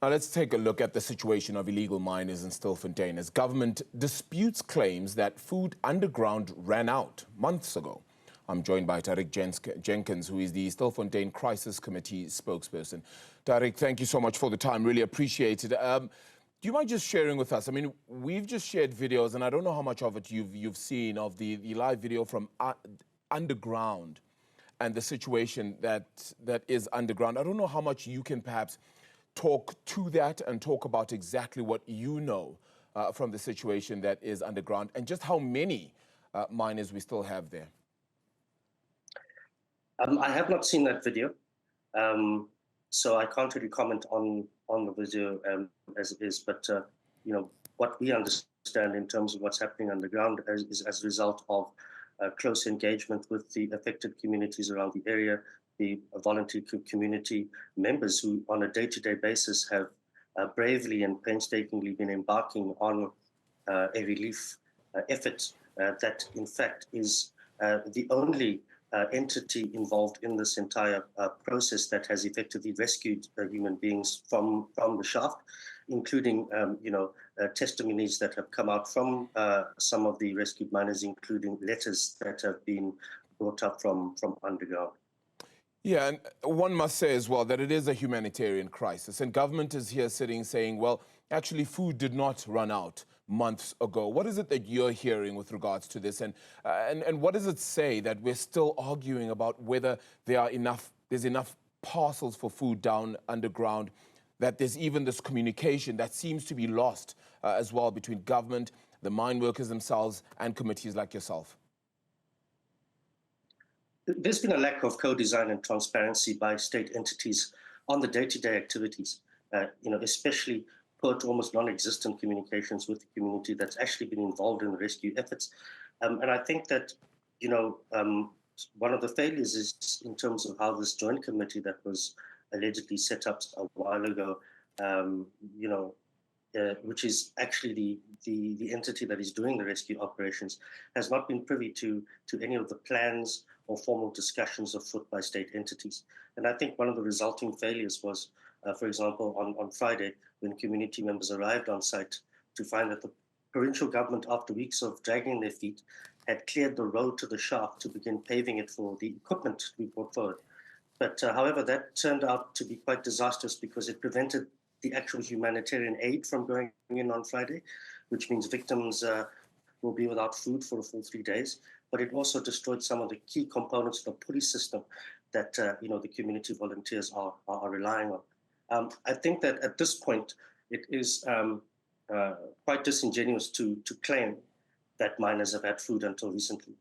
Now let's take a look at the situation of illegal miners in Stilfontein as government disputes claims that food underground ran out months ago. I'm joined by Tauriq Jenkins, who is the Stilfontein Crisis Committee spokesperson. Tauriq, thank you so much for the time. Really appreciate it. Do you mind just sharing with us? I mean, we've just shared videos, and I don't know how much of it you've seen of the live video from underground and the situation that is underground. I don't know how much you can perhaps talk to that and talk about exactly what you know from the situation that is underground and just how many miners we still have there. I have not seen that video, so I can't really comment on the video as it is. But you know, what we understand in terms of what's happening underground is as a result of close engagement with the affected communities around the area, the voluntary community members who, on a day-to-day basis, have bravely and painstakingly been embarking on a relief effort that, in fact, is the only entity involved in this entire process that has effectively rescued human beings from the shaft, including testimonies that have come out from some of the rescued miners, including letters that have been brought up from underground. Yeah, and one must say as well that it is a humanitarian crisis, and government is here sitting saying, well, actually food did not run out months ago. What is it that you're hearing with regards to this, and what does it say that we're still arguing about whether there's enough parcels for food down underground, that there's even this communication that seems to be lost as well between government, the mine workers themselves, and committees like yourself? There's been a lack of co-design and transparency by state entities on the day-to-day activities, especially poor to almost non-existent communications with the community that's actually been involved in the rescue efforts. And I think that, one of the failures is in terms of how this joint committee that was allegedly set up a while ago, which is actually the entity that is doing the rescue operations, has not been privy to any of the plans or formal discussions afoot by state entities. And I think one of the resulting failures was, for example, on Friday, when community members arrived on site to find that the provincial government, after weeks of dragging their feet, had cleared the road to the shaft to begin paving it for the equipment to be brought forward. But however, that turned out to be quite disastrous because it prevented the actual humanitarian aid from going in on Friday, which means victims will be without food for a full 3 days. But it also destroyed some of the key components of the police system that the community volunteers are relying on. I think that at this point it is quite disingenuous to claim that miners have had food until recently.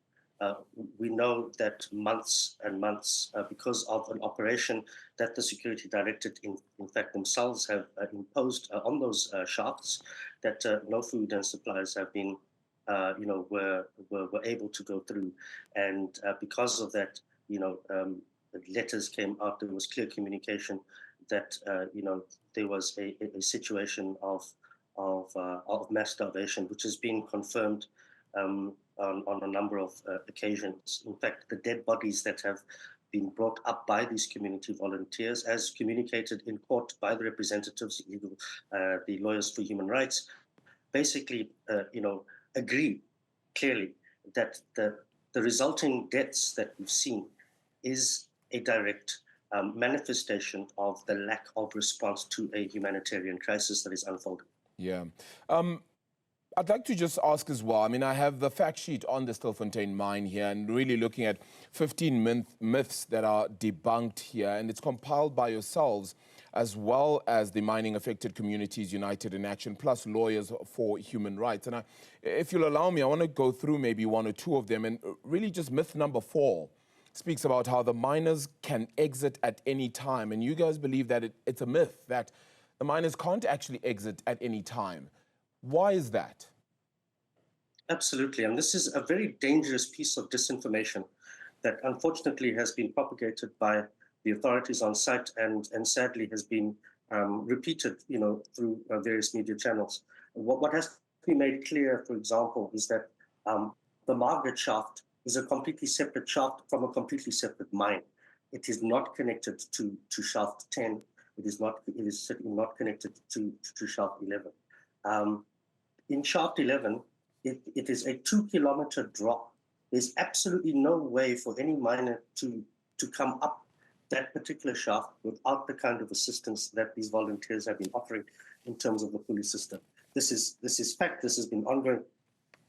We know that months and months, because of an operation that the security directorate, in fact, themselves have imposed on those shafts, that no food and supplies have been, were able to go through. And because of that, letters came out. There was clear communication that, there was a situation of mass starvation, which has been confirmed on a number of occasions. In fact, the dead bodies that have been brought up by these community volunteers, as communicated in court by the representatives, the lawyers for human rights, basically, agree clearly that the resulting deaths that we've seen is a direct manifestation of the lack of response to a humanitarian crisis that is unfolding. Yeah. I'd like to just ask as well, I mean, I have the fact sheet on the Stilfontein mine here and really looking at 15 myths that are debunked here, and it's compiled by yourselves as well as the Mining Affected Communities United in Action, plus Lawyers for Human Rights. And if you'll allow me, I want to go through maybe one or two of them, and really just myth number 4 speaks about how the miners can exit at any time, and you guys believe that it's a myth, that the miners can't actually exit at any time. Why is that? Absolutely, and this is a very dangerous piece of disinformation that unfortunately has been propagated by the authorities on site and sadly has been repeated, through various media channels. What has to be made clear, for example, is that the Margaret shaft is a completely separate shaft from a completely separate mine. It is not connected to shaft 10. It is not. It is certainly not connected to shaft 11. In shaft 11, it is a 2-kilometer drop. There's absolutely no way for any miner to come up that particular shaft without the kind of assistance that these volunteers have been offering in terms of the pulley system. This is fact. This has been ongoing,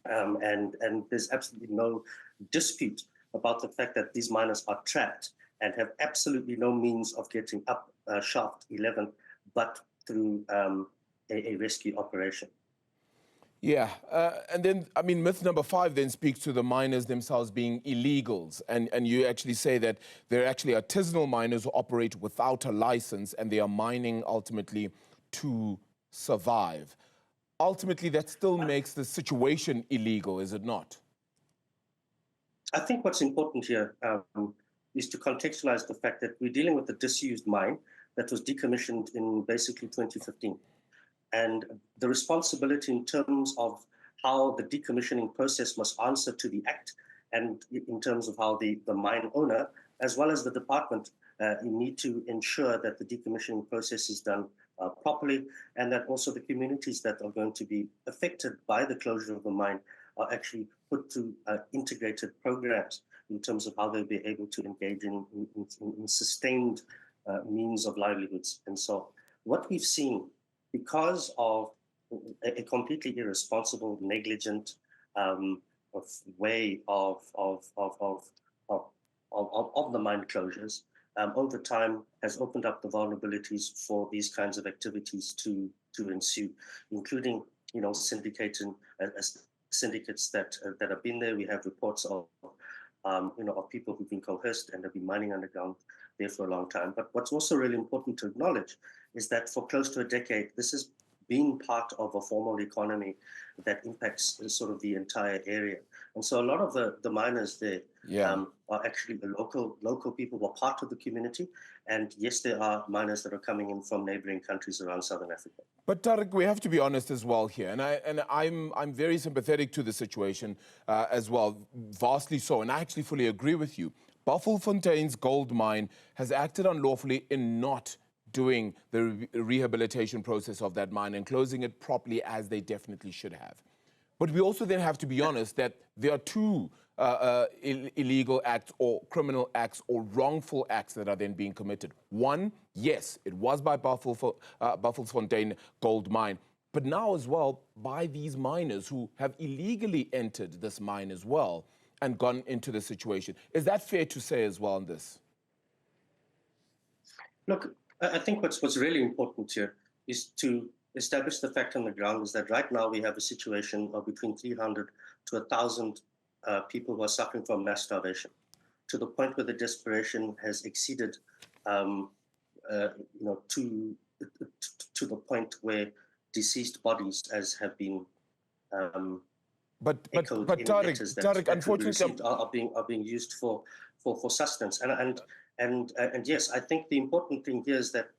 and there's absolutely no dispute about the fact that these miners are trapped and have absolutely no means of getting up shaft 11, but through a rescue operation. Yeah, and then, I mean, myth number 5 then speaks to the miners themselves being illegals. And you actually say that they're actually artisanal miners who operate without a license and they are mining ultimately to survive. Ultimately, that still makes the situation illegal, is it not? I think what's important here is to contextualize the fact that we're dealing with a disused mine that was decommissioned in basically 2015. And the responsibility in terms of how the decommissioning process must answer to the Act, and in terms of how the mine owner, as well as the department, need to ensure that the decommissioning process is done properly, and that also the communities that are going to be affected by the closure of the mine are actually put through integrated programs in terms of how they'll be able to engage in sustained means of livelihoods. And so what we've seen, because of a completely irresponsible, negligent way of the mine closures, over time has opened up the vulnerabilities for these kinds of activities to ensue, including, syndicates that have been there. We have reports of of people who've been coerced and have been mining underground there for a long time. But what's also really important to acknowledge is that for close to a decade, this has been part of a formal economy that impacts sort of the entire area. And so a lot of the miners there are actually the local people who are part of the community. And yes, there are miners that are coming in from neighboring countries around Southern Africa. But Tauriq, we have to be honest as well here, and I'm very sympathetic to the situation as well, vastly so, and I actually fully agree with you. Baffelfontein's gold mine has acted unlawfully in not doing the rehabilitation process of that mine and closing it properly, as they definitely should have. But we also then have to be honest that there are two illegal acts or criminal acts or wrongful acts that are then being committed. One, yes, it was by Baffelfontein Gold Mine, but now as well by these miners who have illegally entered this mine as well and gone into the situation. Is that fair to say as well on this? Look, I think what's really important here is to establish the fact on the ground is that right now we have a situation of between 300 to 1,000 people who are suffering from mass starvation, to the point where the desperation has exceeded, to the point where deceased bodies, as have been but Tauriq, unfortunately, are being used for sustenance. And yes, I think the important thing here is that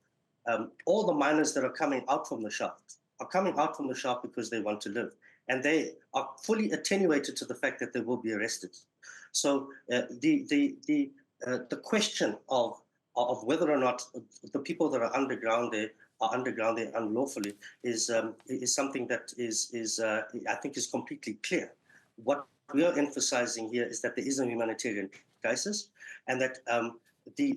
all the miners that are coming out from the shaft are coming out from the shaft because they want to live. And they are fully attenuated to the fact that they will be arrested. So the question of whether or not the people that are underground there unlawfully is something that is I think is completely clear. What we are emphasizing here is that there is a humanitarian crisis, and that the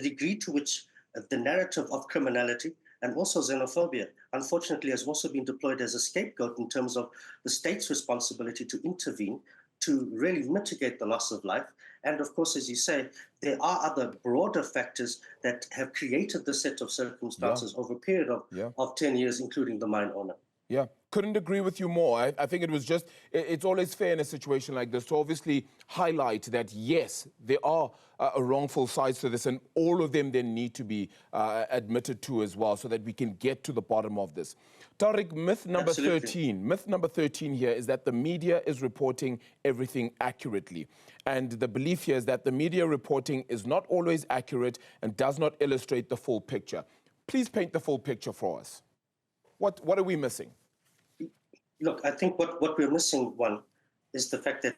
degree to which the narrative of criminality and also xenophobia, unfortunately, has also been deployed as a scapegoat in terms of the state's responsibility to intervene to really mitigate the loss of life. And of course, as you say, there are other broader factors that have created this set of circumstances over a period of 10 years, including the mine owner. Yeah, couldn't agree with you more. I think it was just, it's always fair in a situation like this to obviously highlight that, yes, there are wrongful sides to this, and all of them then need to be admitted to as well, so that we can get to the bottom of this. Tauriq, myth number 13. Myth number 13 here is that the media is reporting everything accurately. And the belief here is that the media reporting is not always accurate and does not illustrate the full picture. Please paint the full picture for us. What are we missing? Look, I think what we're missing, one, is the fact that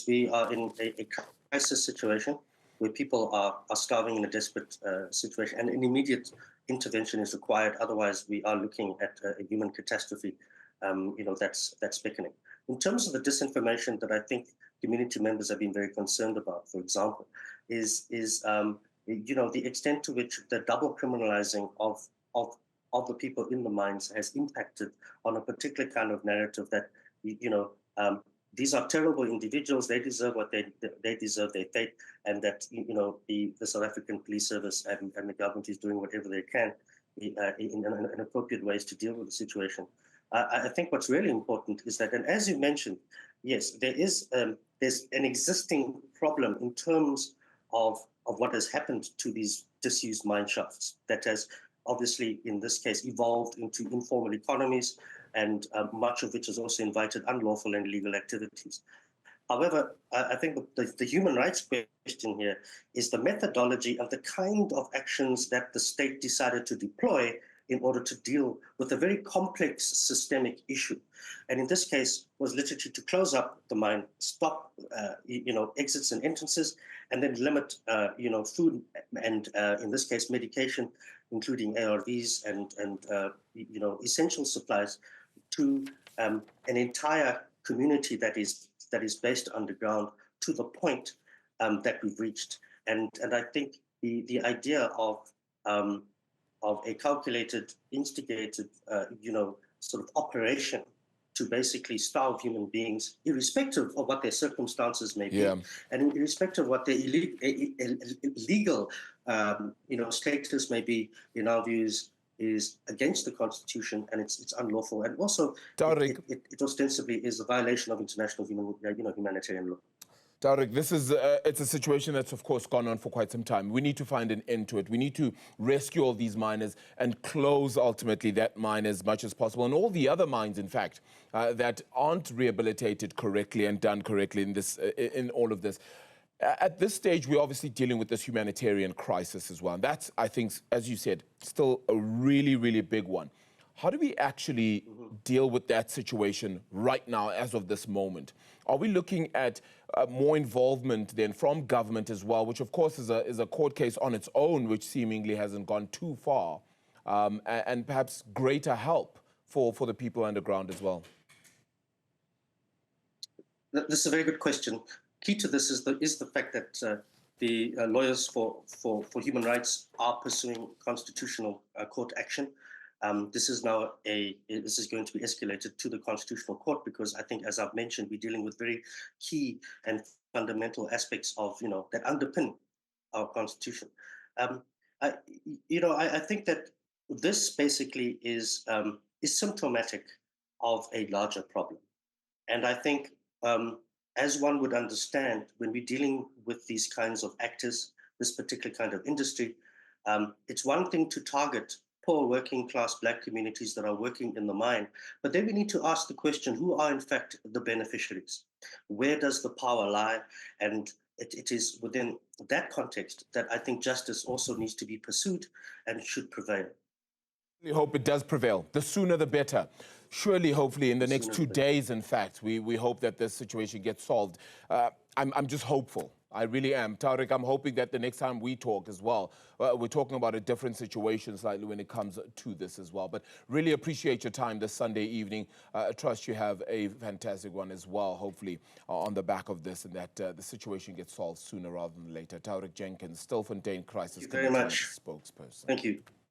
we are in a crisis situation. where people are starving in a desperate situation, and an immediate intervention is required. Otherwise, we are looking at a human catastrophe. That's beckoning. In terms of the disinformation that I think community members have been very concerned about, for example, is the extent to which the double criminalizing of the people in the mines has impacted on a particular kind of narrative that these are terrible individuals. They deserve what they deserve their fate, and that the South African Police Service and the government is doing whatever they can in appropriate ways to deal with the situation. I think what's really important is that, and as you mentioned, yes, there's an existing problem in terms of what has happened to these disused mine shafts that has obviously, in this case, evolved into informal economies, and much of which has also invited unlawful and illegal activities. However, I think the human rights question here is the methodology of the kind of actions that the state decided to deploy in order to deal with a very complex systemic issue. And in this case, was literally to close up the mine, stop exits and entrances, and then limit food and in this case medication, including ARVs and essential supplies, to an entire community that is based underground, to the point that we've reached. And I think the idea of a calculated, instigated, sort of operation to basically starve human beings, irrespective of what their circumstances may be, and irrespective of what their illegal status may be, in our views, is against the Constitution, and it's unlawful, and also it ostensibly is a violation of international humanitarian law. Tauriq, this is it's a situation that's, of course, gone on for quite some time. We need to find an end to it. We need to rescue all these miners and close, ultimately, that mine as much as possible, and all the other mines, in fact, that aren't rehabilitated correctly and done correctly in all of this. At this stage, we're obviously dealing with this humanitarian crisis as well. And that's, I think, as you said, still a really, really big one. How do we actually deal with that situation right now, as of this moment? Are we looking at more involvement then from government as well, which of course is a court case on its own, which seemingly hasn't gone too far, and perhaps greater help for the people underground as well? This is a very good question. Key to this is the fact that the lawyers for human rights are pursuing constitutional court action. This is going to be escalated to the Constitutional Court, because I think, as I've mentioned, we're dealing with very key and fundamental aspects of that underpin our Constitution. I think that this basically is symptomatic of a larger problem, and I think, as one would understand, when we're dealing with these kinds of actors, this particular kind of industry, it's one thing to target poor working class Black communities that are working in the mine, but then we need to ask the question, who are in fact the beneficiaries? Where does the power lie? And it is within that context that I think justice also needs to be pursued and should prevail. We hope it does prevail. The sooner the better. Surely, hopefully, in the next 2 days, in fact, we hope that this situation gets solved. I'm just hopeful. I really am. Tauriq, I'm hoping that the next time we talk as well, we're talking about a different situation slightly when it comes to this as well. But really appreciate your time this Sunday evening. I trust you have a fantastic one as well, hopefully, on the back of this, and that the situation gets solved sooner rather than later. Tauriq Jenkins, Stilfontein Crisis Committee spokesperson. Thank you.